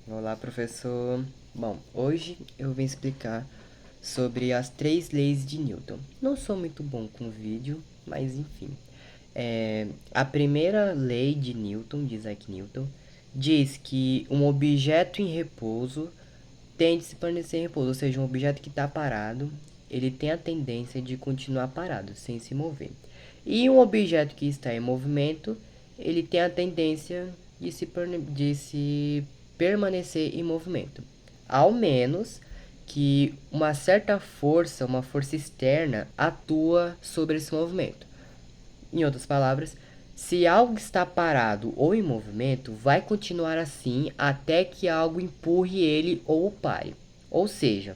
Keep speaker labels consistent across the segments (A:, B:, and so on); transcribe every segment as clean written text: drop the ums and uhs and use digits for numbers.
A: Olá, professor. Bom, hoje eu vim explicar sobre as três leis de Newton. Não sou muito bom com vídeo, mas enfim. A primeira lei de Newton, de Isaac Newton, diz que um objeto em repouso tende a se permanecer em repouso, ou seja, um objeto que está parado, ele tem a tendência de continuar parado, sem se mover. E um objeto que está em movimento, ele tem a tendência de se permanecer em movimento. Ao menos que uma certa força, uma força externa, atua sobre esse movimento. Em outras palavras, se algo está parado ou em movimento, vai continuar assim até que algo empurre ele ou o pare. Ou seja,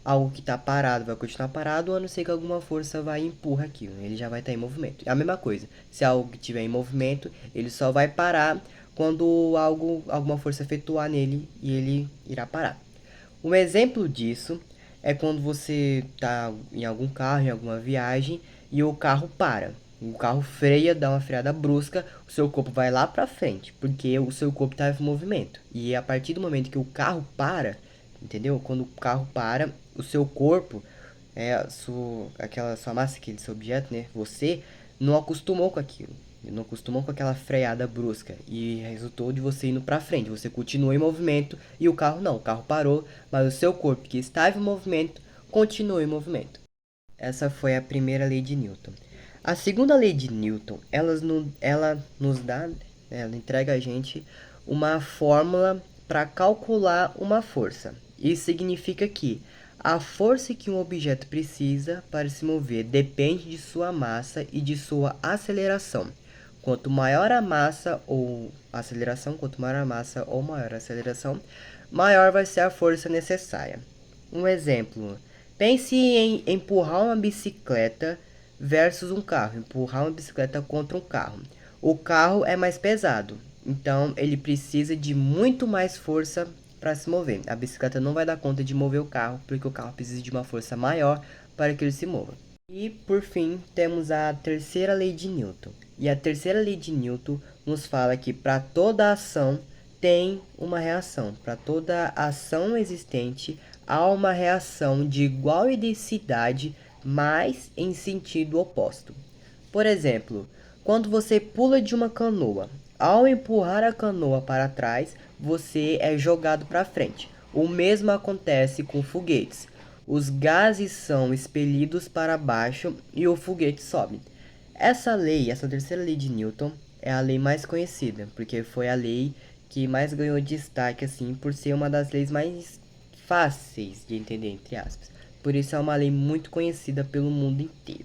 A: algo que está parado vai continuar parado, a não ser que alguma força vai e empurra aquilo. Ele já vai estar em movimento. É a mesma coisa. Se algo estiver em movimento, ele só vai parar quando alguma força efetuar nele e ele irá parar. Um exemplo disso é quando você está em algum carro, em alguma viagem, e o carro para. O carro freia, dá uma freada brusca, o seu corpo vai lá para frente, porque o seu corpo está em movimento. E a partir do momento que o carro para, entendeu? Quando o carro para, o seu corpo, aquela sua massa, aquele seu objeto, né? Você não acostumou com aquilo. Não acostumou com aquela freada brusca e resultou de você indo para frente. Você continua em movimento e o carro não. O carro parou, mas o seu corpo que estava em movimento continua em movimento. Essa foi a primeira lei de Newton. A segunda lei de Newton, ela nos dá, ela entrega a gente uma fórmula para calcular uma força. Isso significa que a força que um objeto precisa para se mover depende de sua massa e de sua aceleração. Quanto maior a massa ou aceleração, quanto maior a massa ou maior a aceleração, maior vai ser a força necessária. Um exemplo: pense em empurrar uma bicicleta versus um carro. Empurrar uma bicicleta contra um carro. O carro é mais pesado, então ele precisa de muito mais força para se mover. A bicicleta não vai dar conta de mover o carro, porque o carro precisa de uma força maior para que ele se mova. E por fim, temos a terceira lei de Newton. E a terceira lei de Newton nos fala que para toda ação tem uma reação. Para toda ação existente, há uma reação de igual intensidade, mas em sentido oposto. Por exemplo, quando você pula de uma canoa, ao empurrar a canoa para trás, você é jogado para frente. O mesmo acontece com foguetes. Os gases são expelidos para baixo e o foguete sobe. Essa lei, essa terceira lei de Newton, é a lei mais conhecida, porque foi a lei que mais ganhou destaque assim por ser uma das leis mais fáceis de entender, entre aspas. Por isso é uma lei muito conhecida pelo mundo inteiro.